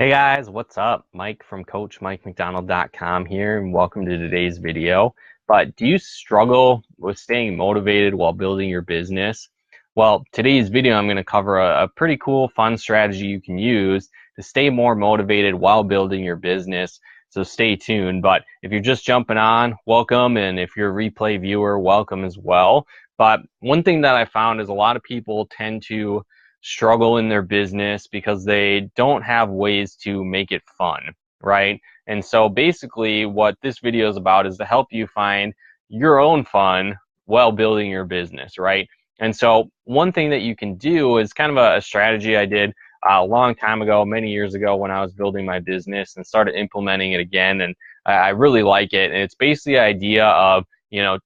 Hey guys, what's up? Mike from CoachMikeMcDonald.com here, and welcome to today's video. But do you struggle with staying motivated while building your business? Well, today's video I'm going to cover a pretty cool, fun strategy you can use to stay more motivated while building your business. So stay tuned. But if you're just jumping on, welcome. And if you're a replay viewer, welcome as well. But one thing that I found is a lot of people tend to struggle in their business because they don't have ways to make it fun, right? And so basically what this video is about is to help you find your own fun while building your business, right? And so one thing that you can do is kind of a strategy I did a long time ago, many years ago, when I was building my business and started implementing it again. And I really like it. And it's basically the idea of,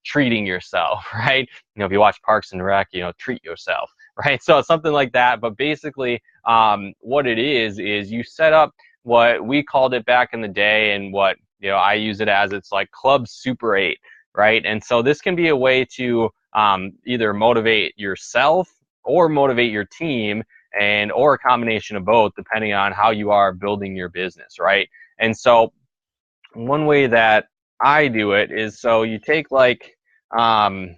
treating yourself, right? If you watch Parks and Rec, treat yourself, right? So something like that. But basically, what it is you set up what we called it back in the day, and what I use it as, it's like Club Super 8, right? And so this can be a way to either motivate yourself or motivate your team, and or a combination of both, depending on how you are building your business, right? And so one way that I do it is, so you take like let's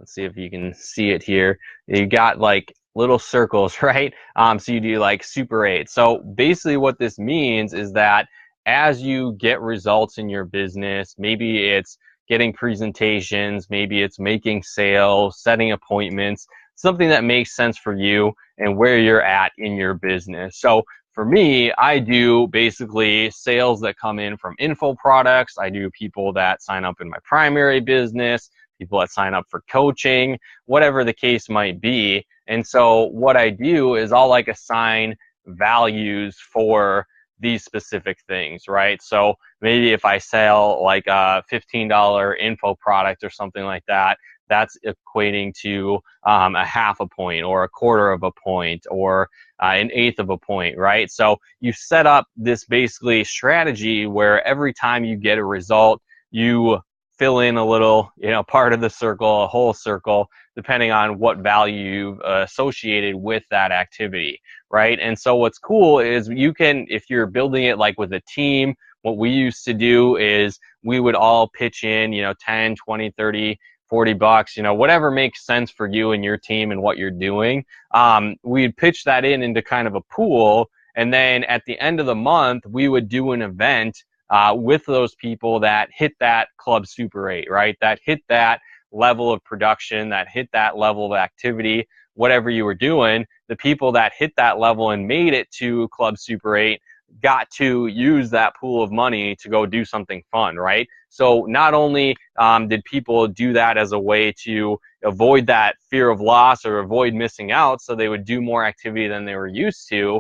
see if you can see it here. You got like little circles, right? So you do like Super 8. So basically what this means is that as you get results in your business, maybe it's getting presentations, maybe it's making sales, setting appointments, something that makes sense for you and where you're at in your business. So for me, I do basically sales that come in from info products. I do people that sign up in my primary business, people that sign up for coaching, whatever the case might be. And so what I do is I'll like assign values for these specific things, right? So maybe if I sell like a $15 info product or something like that, that's equating to a half a point or a quarter of a point or an eighth of a point, right? So you set up this basically strategy where every time you get a result, you fill in a little, part of the circle, a whole circle, depending on what value you've associated with that activity, right? And so what's cool is you can, if you're building it like with a team, what we used to do is we would all pitch in, 10, 20, 30, $40, whatever makes sense for you and your team and what you're doing. We'd pitch that into kind of a pool. And then at the end of the month, we would do an event with those people that hit that Club Super 8, right? That hit that level of production, that hit that level of activity, whatever you were doing. The people that hit that level and made it to Club Super 8 got to use that pool of money to go do something fun, right? So not only did people do that as a way to avoid that fear of loss or avoid missing out, so they would do more activity than they were used to,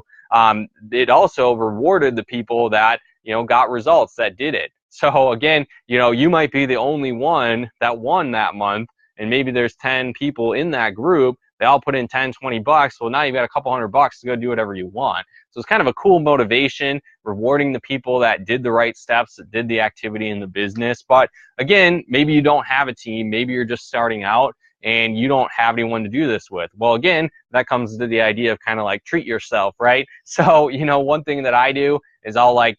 it also rewarded the people that got results, that did it. So again, you might be the only one that won that month, and maybe there's 10 people in that group. They all put in 10, 20 bucks. Well, now you've got a couple $100 to go do whatever you want. So it's kind of a cool motivation, rewarding the people that did the right steps, that did the activity in the business. But again, maybe you don't have a team. Maybe you're just starting out and you don't have anyone to do this with. Well, again, that comes to the idea of kind of like treat yourself, right? So, one thing that I do is I'll like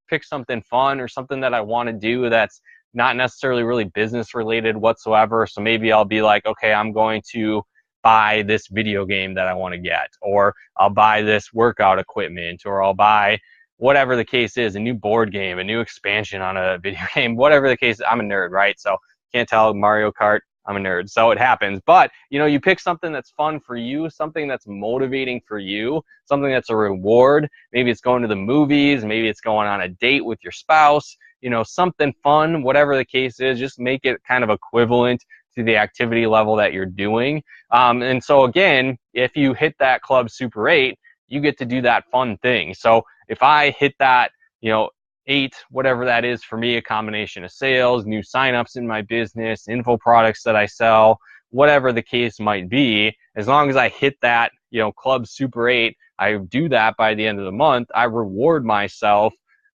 pick something fun or something that I want to do that's not necessarily really business related whatsoever. So maybe I'll be like, okay, I'm going to buy this video game that I want to get, or I'll buy this workout equipment, or I'll buy whatever the case is, a new board game, a new expansion on a video game, whatever the case. I'm a nerd, right? So can't tell, Mario Kart, I'm a nerd, so it happens. But you pick something that's fun for you, something that's motivating for you, something that's a reward. Maybe it's going to the movies, maybe it's going on a date with your spouse, something fun, whatever the case is. Just make it kind of equivalent to the activity level that you're doing. And so again, if you hit that Club Super 8, you get to do that fun thing. So if I hit that, 8, whatever that is for me, a combination of sales, new signups in my business, info products that I sell, whatever the case might be, as long as I hit that, Club Super 8, I do that by the end of the month, I reward myself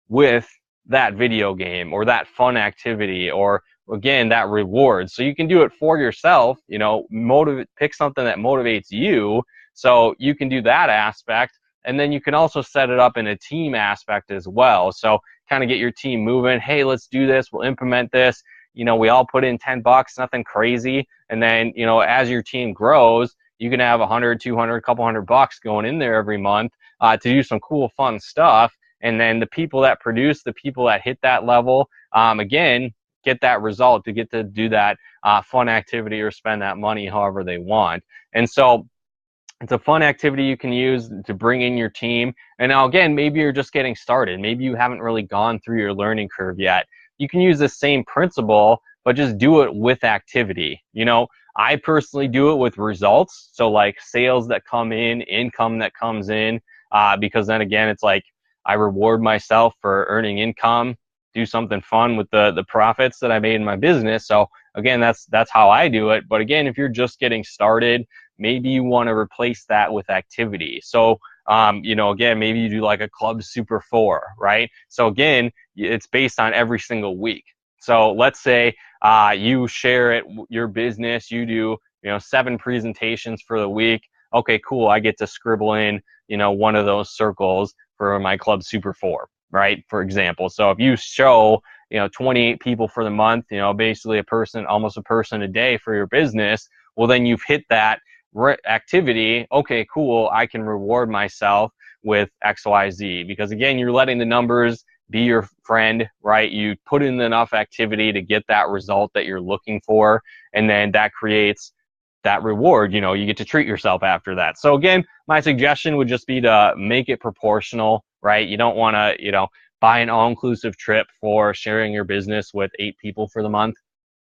with that video game or that fun activity, or again, that reward. So you can do it for yourself, pick something that motivates you. So you can do that aspect. And then you can also set it up in a team aspect as well. So kind of get your team moving. Hey, let's do this. We'll implement this. We all put in $10, nothing crazy. And then, as your team grows, you can have 100, 200, a couple $100 going in there every month to do some cool, fun stuff. And then the people that produce, the people that hit that level, again, get that result, to get to do that fun activity or spend that money however they want. And so it's a fun activity you can use to bring in your team. And now, again, maybe you're just getting started. Maybe you haven't really gone through your learning curve yet. You can use the same principle, but just do it with activity. I personally do it with results. So like sales that come in, income that comes in, because then again, it's like I reward myself for earning income, do something fun with the profits that I made in my business. So again, that's how I do it. But again, if you're just getting started, maybe you want to replace that with activity. So, again, maybe you do like a Club Super 4, right? So again, it's based on every single week. So let's say you share it, your business, you do, 7 presentations for the week. Okay, cool. I get to scribble in, one of those circles for my Club Super 4, right? For example. So if you show, 28 people for the month, basically almost a person a day for your business, well, then you've hit that activity. Okay, cool. I can reward myself with XYZ, because again, you're letting the numbers be your friend, right? You put in enough activity to get that result that you're looking for, and then that creates that reward. You get to treat yourself after that. So again, my suggestion would just be to make it proportional, right? You don't want to, buy an all-inclusive trip for sharing your business with 8 people for the month.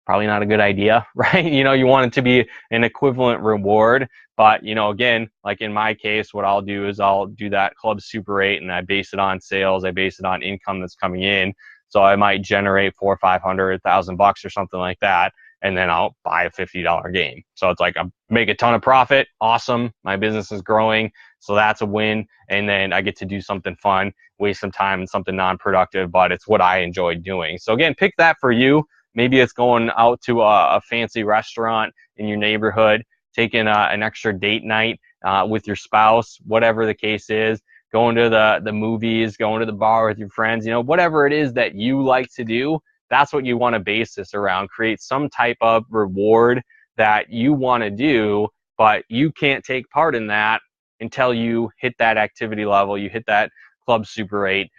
Probably not a good idea, right? You want it to be an equivalent reward. But, again, like in my case, what I'll do is I'll do that Club Super 8 and I base it on sales. I base it on income that's coming in. So I might generate $400 or $500, $1,000 or something like that. And then I'll buy a $50 game. So it's like I make a ton of profit. Awesome. My business is growing. So that's a win. And then I get to do something fun, waste some time and something non-productive, but it's what I enjoy doing. So again, pick that for you. Maybe it's going out to a fancy restaurant in your neighborhood, taking an extra date night with your spouse, whatever the case is, going to the movies, going to the bar with your friends, whatever it is that you like to do. That's what you want to base this around. Create some type of reward that you want to do, but you can't take part in that until you hit that activity level, you hit that Club Super 8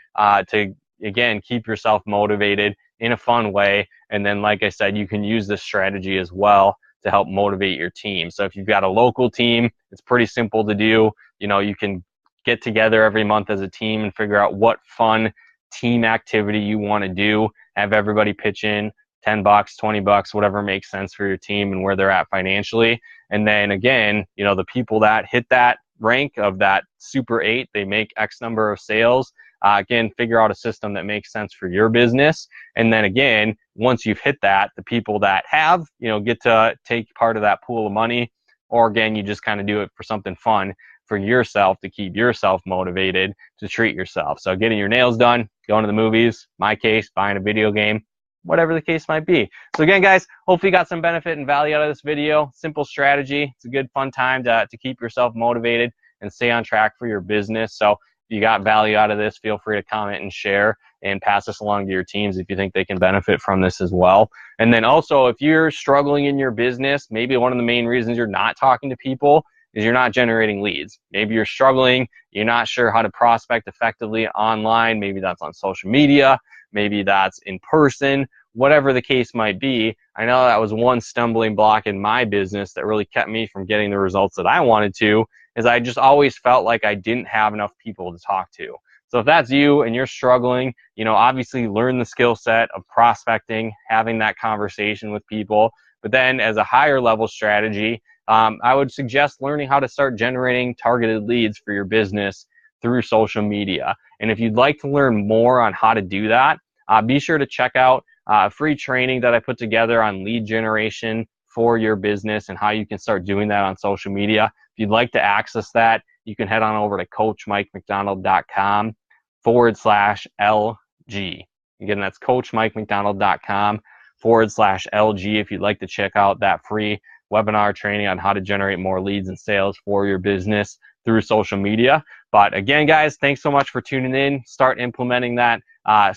to, again, keep yourself motivated in a fun way. And then, like I said, you can use this strategy as well to help motivate your team. So if you've got a local team, it's pretty simple to do. You can get together every month as a team and figure out what fun team activity you want to do. Have everybody pitch in $10, $20, whatever makes sense for your team and where they're at financially. And then again, the people that hit that rank of that Super 8, they make X number of sales. Again, figure out a system that makes sense for your business. And then again, once you've hit that, the people that have, get to take part of that pool of money. Or again, you just kind of do it for something fun for yourself to keep yourself motivated to treat yourself. So getting your nails done, going to the movies, my case, buying a video game, whatever the case might be. So again, guys, hopefully you got some benefit and value out of this video. Simple strategy. It's a good fun time to keep yourself motivated and stay on track for your business. So if you got value out of this, feel free to comment and share and pass this along to your teams if you think they can benefit from this as well. And then also, if you're struggling in your business, maybe one of the main reasons you're not talking to people is you're not generating leads. Maybe you're struggling, you're not sure how to prospect effectively online. Maybe that's on social media, maybe that's in person, whatever the case might be. I know that was one stumbling block in my business that really kept me from getting the results that I wanted to, is I just always felt like I didn't have enough people to talk to. So if that's you and you're struggling, obviously learn the skill set of prospecting, having that conversation with people. But then as a higher level strategy, I would suggest learning how to start generating targeted leads for your business through social media. And if you'd like to learn more on how to do that, be sure to check out a free training that I put together on lead generation for your business and how you can start doing that on social media. If you'd like to access that, you can head on over to coachmikemcdonald.com/LG. Again, that's coachmikemcdonald.com/LG if you'd like to check out that free webinar training on how to generate more leads and sales for your business through social media. But again, guys, thanks so much for tuning in. Start implementing that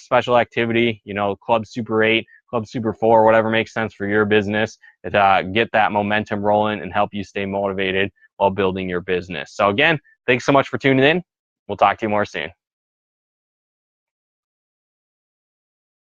special activity, Club Super 8, Club Super 4, whatever makes sense for your business, to get that momentum rolling and help you stay motivated while building your business. So again, thanks so much for tuning in. We'll talk to you more soon.